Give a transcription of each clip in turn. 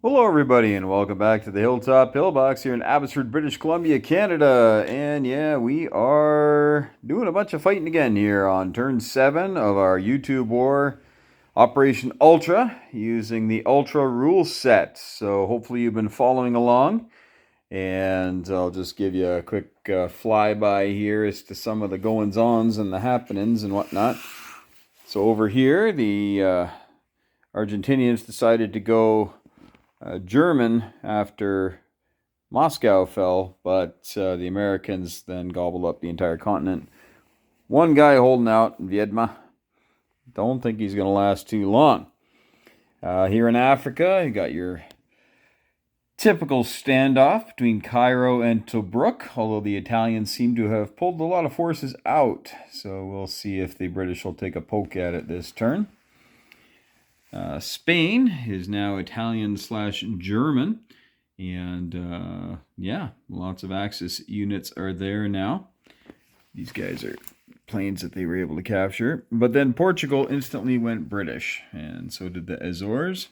Hello, everybody, and welcome back to the Hilltop Pillbox here in Abbotsford, British Columbia, Canada. And yeah, we are doing a bunch of fighting again here on turn 7 of our YouTube war, Operation Ultra, using the Ultra rule set. So hopefully you've been following along, and I'll just give you a quick flyby here as to some of the goings-ons and the happenings and whatnot. So over here, the Argentinians decided to go German after Moscow fell, but the Americans then gobbled up the entire continent. One guy holding out, Viedma. Don't think he's going to last too long. Here in Africa, you got your typical standoff between Cairo and Tobruk, although the Italians seem to have pulled a lot of forces out. So we'll see if the British will take a poke at it this turn. Spain is now Italian/German, and yeah, lots of Axis units are there now. These guys are planes that they were able to capture. But then Portugal instantly went British, and so did the Azores.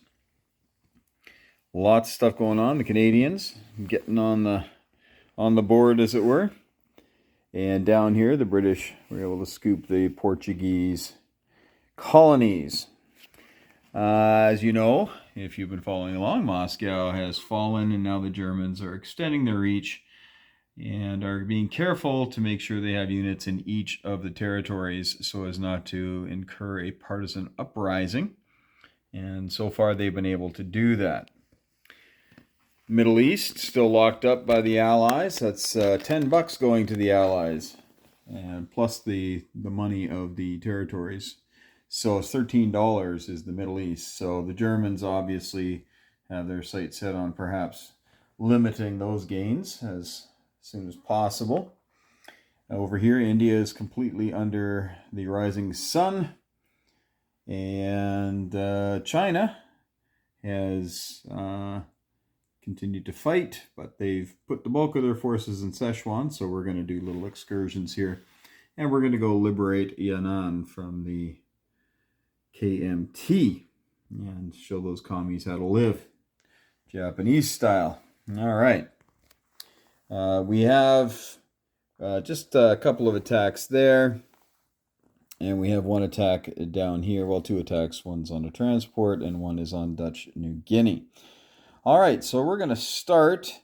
Lots of stuff going on. The Canadians getting on the board, as it were. And down here, the British were able to scoop the Portuguese colonies. As you know, if you've been following along, Moscow has fallen, and now the Germans are extending their reach and are being careful to make sure they have units in each of the territories so as not to incur a partisan uprising. And so far, they've been able to do that. Middle East, still locked up by the Allies. That's $10 going to the Allies, and plus the money of the territories. So $13 is the Middle East. So the Germans obviously have their sights set on perhaps limiting those gains as soon as possible. Over here, India is completely under the rising sun. And China has continued to fight, but they've put the bulk of their forces in Sichuan. So we're going to do little excursions here. And we're going to go liberate Yan'an from the KMT and show those commies how to live Japanese style. All right. We have just a couple of attacks there, and we have one attack down here. Well, two attacks. One's on a transport and one is on Dutch New Guinea. All right, so we're going to start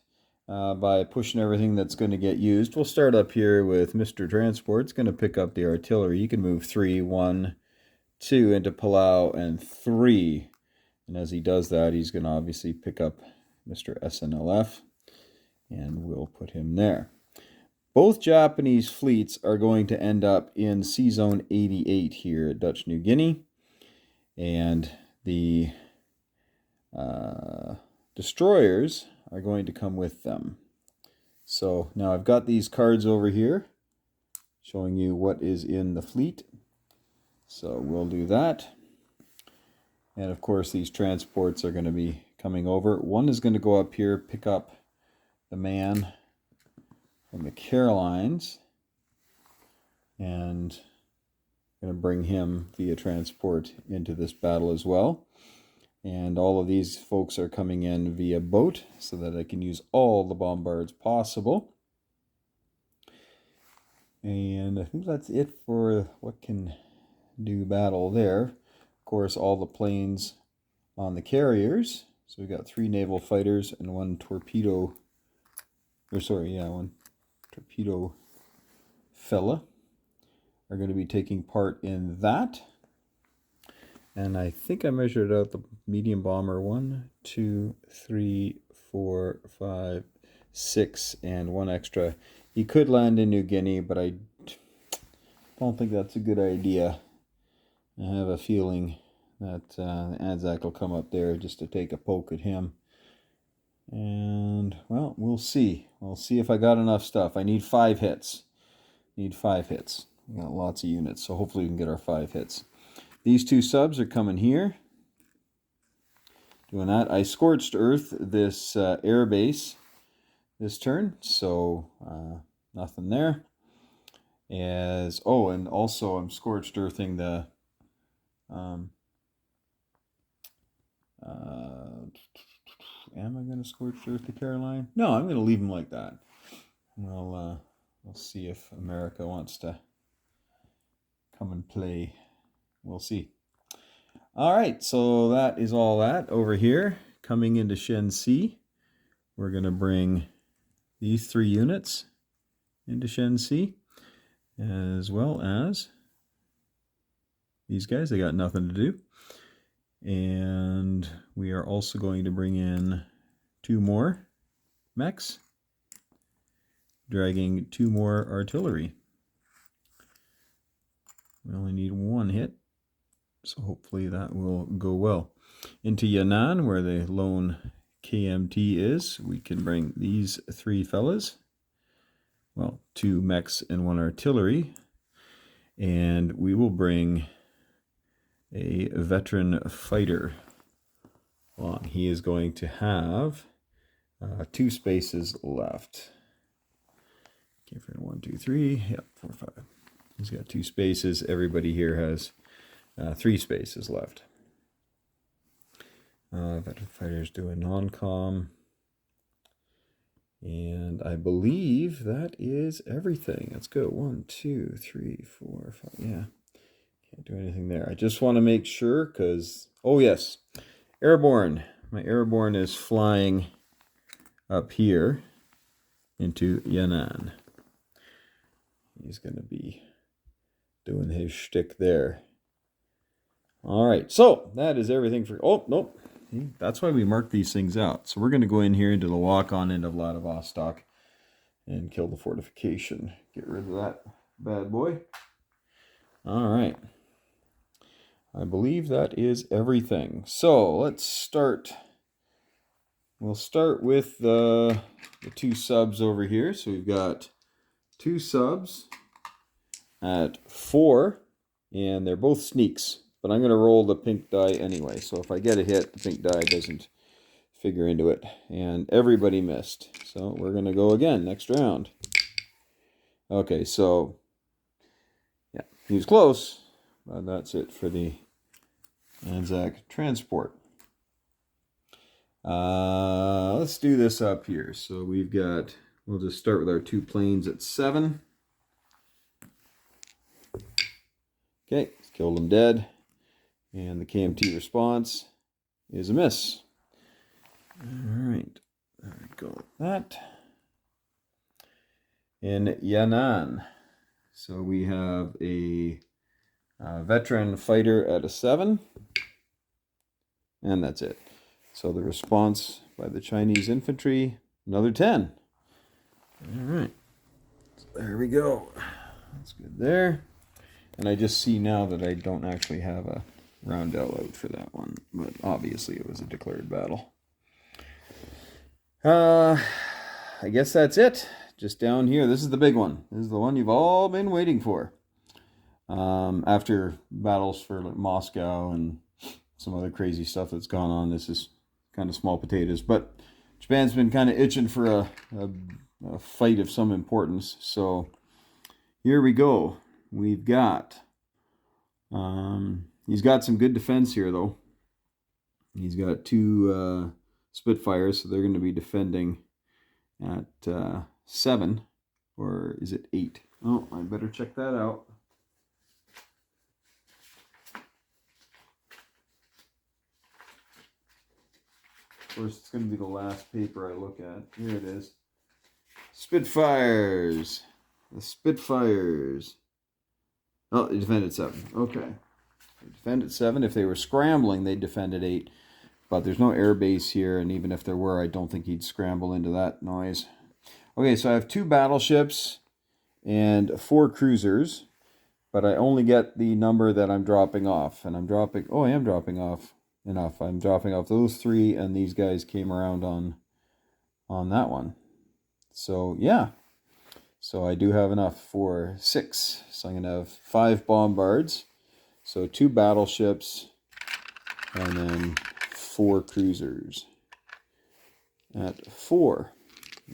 by pushing everything that's going to get used. We'll start up here with Mr. Transport. It's going to pick up the artillery. You can move 3, 1, 2 into Palau, and 3. And as he does that, he's going to obviously pick up Mr. SNLF, and we'll put him there. Both Japanese fleets are going to end up in Sea Zone 88 here at Dutch New Guinea, and the destroyers are going to come with them. So now I've got these cards over here showing you what is in the fleet. So we'll do that. And of course, these transports are going to be coming over. One is going to go up here, pick up the man from the Carolines, and going to bring him via transport into this battle as well. And all of these folks are coming in via boat so that I can use all the bombards possible. And I think that's it for what can do battle there. Of course, all the planes on the carriers. So we've got 3 naval fighters and one torpedo fella are going to be taking part in that. And I think I measured out the medium bomber 1, 2, 3, 4, 5, 6, and 1 extra. He could land in New Guinea, but I don't think that's a good idea. I have a feeling that Anzac will come up there just to take a poke at him. And, well, we'll see. We'll see if I got enough stuff. I need 5 hits. We got lots of units, so hopefully we can get our 5 hits. These 2 subs are coming here. Doing that. I scorched earth this air base this turn, so nothing there. And also I'm scorched earthing the Am I going to scorched earth the Caroline? No, I'm going to leave them like that. We'll see if America wants to come and play. We'll see. All right, so that is all that over here. Coming into Shenxi, we're going to bring these 3 units into Shenxi, as well as these guys. They got nothing to do. And we are also going to bring in 2 more mechs, dragging 2 more artillery. We only need 1 hit, so hopefully that will go well. Into Yan'an, where the lone KMT is, we can bring these 3 fellas. Well, 2 mechs and 1 artillery. And we will bring a veteran fighter along. He is going to have 2 spaces left. Okay, for 1, 2, 3. Yep, 4, 5. He's got 2 spaces. Everybody here has 3 spaces left. Veteran fighters doing non-com. And I believe that is everything. Let's go. 1, 2, 3, 4, 5. Yeah. Can't do anything there. I just want to make sure because... Oh, yes. Airborne. My airborne is flying up here into Yan'an. He's going to be doing his shtick there. All right. So that is everything for... Oh, nope. That's why we mark these things out. So we're going to go in here into the walk-on end of Vladivostok and kill the fortification. Get rid of that bad boy. All right. I believe that is everything. So let's start. We'll start with the 2 subs over here. So we've got 2 subs at 4, and they're both sneaks. But I'm going to roll the pink die anyway. So if I get a hit, the pink die doesn't figure into it. And everybody missed. So we're going to go again next round. Okay, so yeah, he was close. But that's it for the Anzac transport. Let's do this up here. So we've got, we'll just start with our 2 planes at 7. Okay, killed them dead. And the KMT response is a miss. All right, there we go with that. In Yan'an, so we have a veteran fighter at a 7. And that's it. So the response by the Chinese infantry, another 10. All right, so there we go. That's good there. And I just see now that I don't actually have a roundel out for that one, but obviously it was a declared battle. I guess that's it. Just down here, this is the big one. This is the one you've all been waiting for. After battles for like Moscow and some other crazy stuff that's gone on, this is kind of small potatoes. But Japan's been kind of itching for a fight of some importance. So here we go. We've got... he's got some good defense here, though. He's got 2 Spitfires, so they're going to be defending at 7. Or is it 8? Oh, I better check that out. Of course, it's going to be the last paper I look at. Here it is. Spitfires. The Spitfires. Oh, they defended 7. Okay. They defended 7. If they were scrambling, they'd defend at 8. But there's no air base here, and even if there were, I don't think he'd scramble into that noise. Okay, so I have 2 battleships and 4 cruisers, but I only get the number that I'm dropping off. And I'm dropping... Oh, I am dropping off enough. I'm dropping off those 3, and these guys came around on that one. So, yeah. So I do have enough for 6. So I'm going to have 5 bombards. So 2 battleships and then 4 cruisers at 4.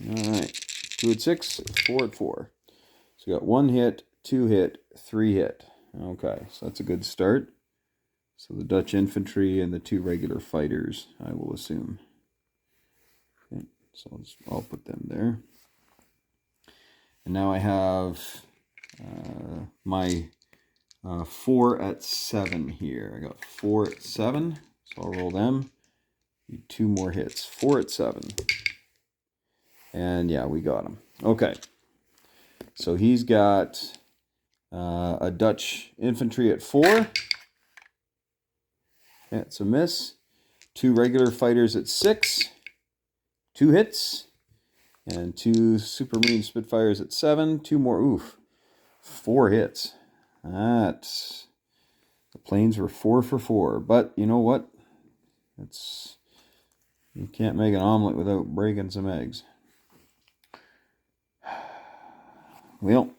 All right. 2 at 6, 4 at 4. So we got 1 hit, 2 hit, 3 hit. Okay, so that's a good start. So the Dutch infantry and the 2 regular fighters, I will assume. So I'll put them there. And now I have my 4 at 7 here. I got 4 at 7, so I'll roll them. Need 2 more hits. 4 at 7. And yeah, we got him. Okay. So he's got a Dutch infantry at 4. Yeah, it's a miss. 2 regular fighters at 6. 2 hits. And 2 Supermarine Spitfires at 7. 2 more. Oof. 4 hits. The planes were 4 for 4. But you know what? You can't make an omelet without breaking some eggs. Well,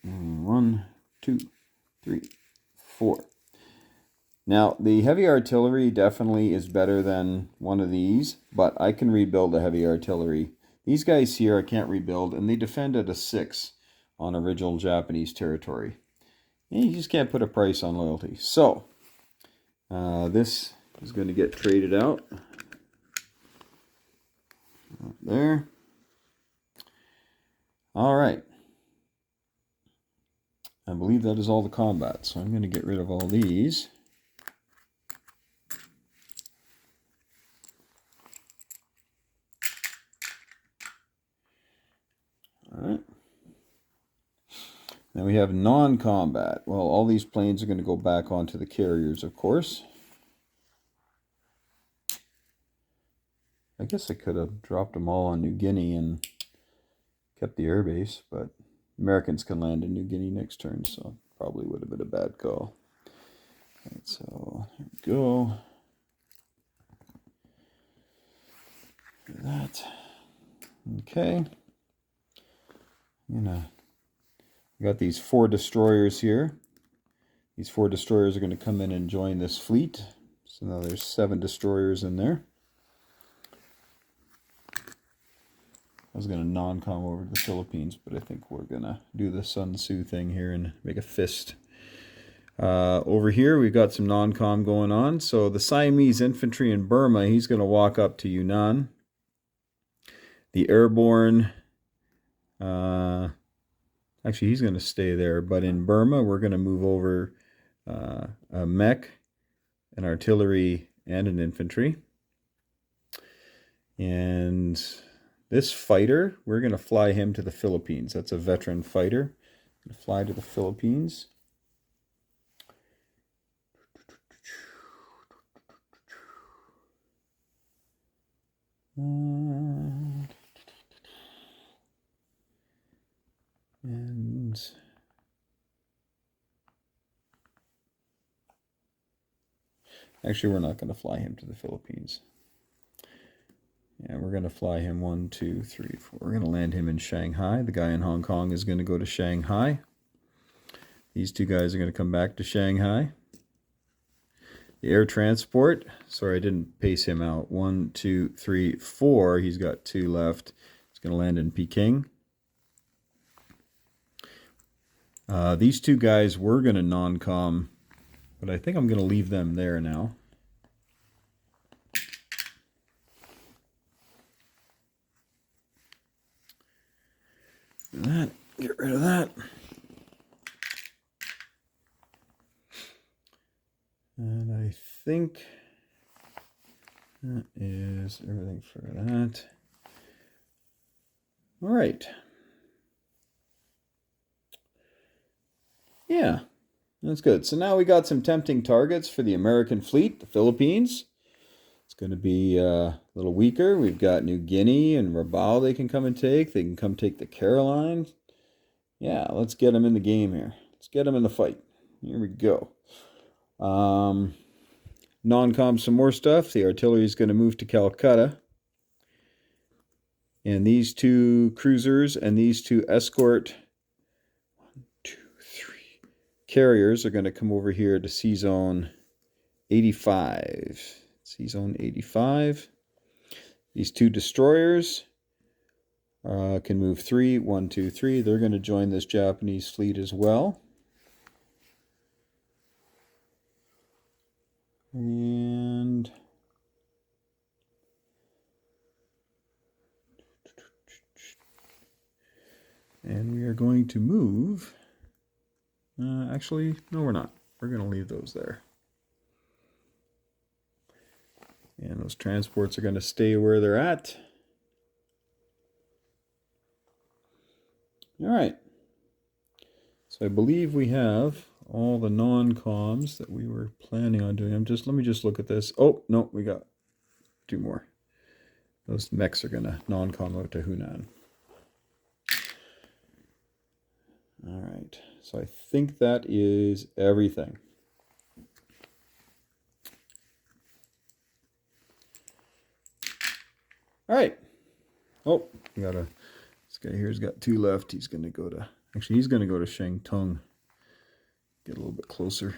1, 2, 3, 4. Now, the heavy artillery definitely is better than one of these, but I can rebuild the heavy artillery. These guys here I can't rebuild, and they defend at a 6 on original Japanese territory. And you just can't put a price on loyalty. So, this is going to get traded out. There. All right. I believe that is all the combat, so I'm going to get rid of all these. All right. Now we have non-combat. Well, all these planes are going to go back onto the carriers, of course. I guess I could have dropped them all on New Guinea and kept the airbase, but Americans can land in New Guinea next turn, so probably would have been a bad call. All right, so here we go. Do that. Okay. We got these 4 destroyers here. These 4 destroyers are going to come in and join this fleet. So now there's 7 destroyers in there. I was going to non-com over to the Philippines, but I think we're going to do the Sun Tzu thing here and make a fist. Over here, we've got some non-com going on. So the Siamese infantry in Burma, he's going to walk up to Yunnan. The airborne, actually he's going to stay there, but in Burma, we're going to move over a mech, an artillery, and an infantry. And this fighter, we're going to fly him to the Philippines. That's a veteran fighter. Going to fly to the Philippines. And actually, we're not going to fly him to the Philippines. Yeah, we're going to fly him 1, 2, 3, 4. We're going to land him in Shanghai. The guy in Hong Kong is going to go to Shanghai. These 2 guys are going to come back to Shanghai. The air transport, sorry, I didn't pace him out. 1, 2, 3, 4. He's got 2 left. He's going to land in Peking. These 2 guys were going to non-com, but I think I'm going to leave them there now. That, get rid of that. And I think that is everything for that. All right. Yeah, that's good. So now we got some tempting targets for the American fleet, the Philippines. It's going to be a little weaker. We've got New Guinea and Rabaul they can come and take. They can come take the Carolines. Yeah, let's get them in the game here. Let's get them in the fight. Here we go. Non-com some more stuff. The artillery is going to move to Calcutta. And these 2 cruisers and these 2 escort 1, 2, 3 carriers are going to come over here to C-Zone 85. C-Zone 85. These 2 destroyers can move 3, 1, 2, 3. They're going to join this Japanese fleet as well. And And we are going to move. Actually, no, we're not. We're going to leave those there. And those transports are going to stay where they're at. All right. So I believe we have all the non-coms that we were planning on doing. Let me just look at this. Oh, no, we got 2 more. Those mechs are going to non-com out to Hunan. All right. So I think that is everything. All right. Oh, we got this guy here's got 2 left. He's going to go to, actually, he's going to go to Shangtung. Get a little bit closer.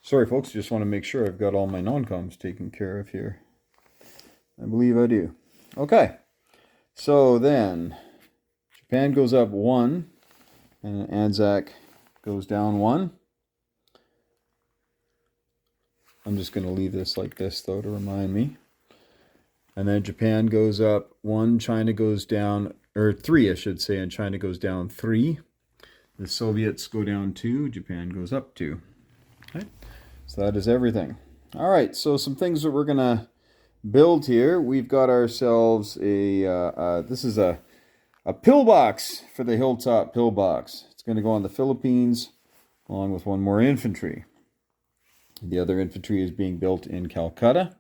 Sorry, folks. Just want to make sure I've got all my non-coms taken care of here. I believe I do. Okay. So then, Japan goes up 1, and Anzac goes down 1. I'm just going to leave this like this, though, to remind me. And then Japan goes up 1, China goes down, or 3, I should say, and China goes down 3. The Soviets go down 2, Japan goes up 2. Okay. So that is everything. All right, so some things that we're going to build here. We've got ourselves this is a pillbox for the Hilltop Pillbox. It's going to go on the Philippines along with 1 more infantry. The other infantry is being built in Calcutta.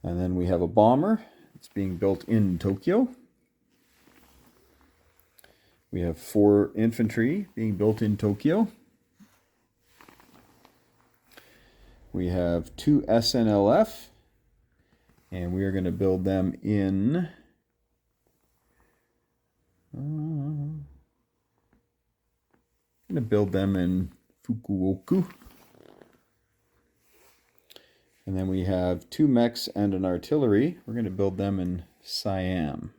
And then we have a bomber. It's being built in Tokyo. We have 4 infantry being built in Tokyo. We have 2 SNLF. And we are going to build them in Fukuoka. And then we have 2 mechs and an artillery. We're going to build them in Siam.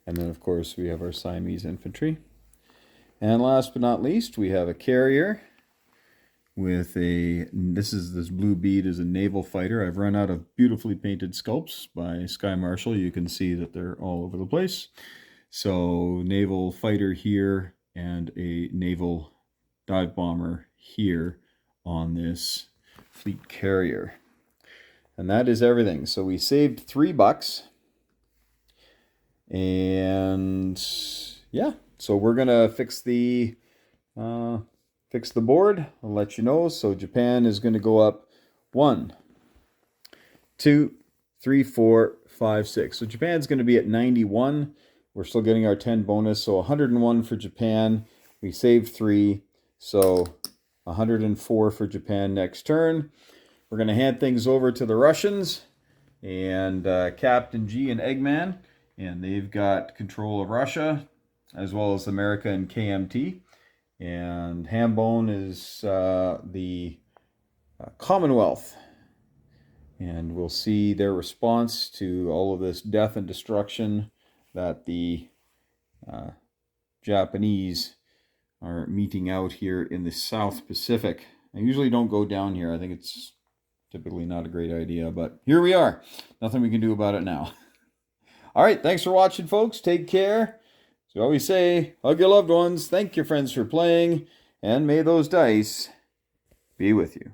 And then, of course, we have our Siamese infantry. And last but not least, we have a carrier with this blue bead is a naval fighter. I've run out of beautifully painted sculpts by Sky Marshall. You can see that they're all over the place. So, naval fighter here and a naval dive bomber here on this fleet carrier. And that is everything. So we saved $3. And yeah, so we're gonna fix the board. I'll let you know. So Japan is going to go up 1, 2, 3, 4, 5, 6. So Japan's going to be at 91. We're still getting our 10 bonus. So 101 for Japan. We saved 3. So 104 for Japan next turn. We're going to hand things over to the Russians and Captain G and Eggman. And they've got control of Russia as well as America and KMT. And Hambone is the Commonwealth. And we'll see their response to all of this death and destruction that the Japanese are meting out here in the South Pacific. I usually don't go down here. I think it's typically not a great idea, but here we are. Nothing we can do about it now. All right, thanks for watching, folks. Take care. As we always say, hug your loved ones, thank your friends for playing, and may those dice be with you.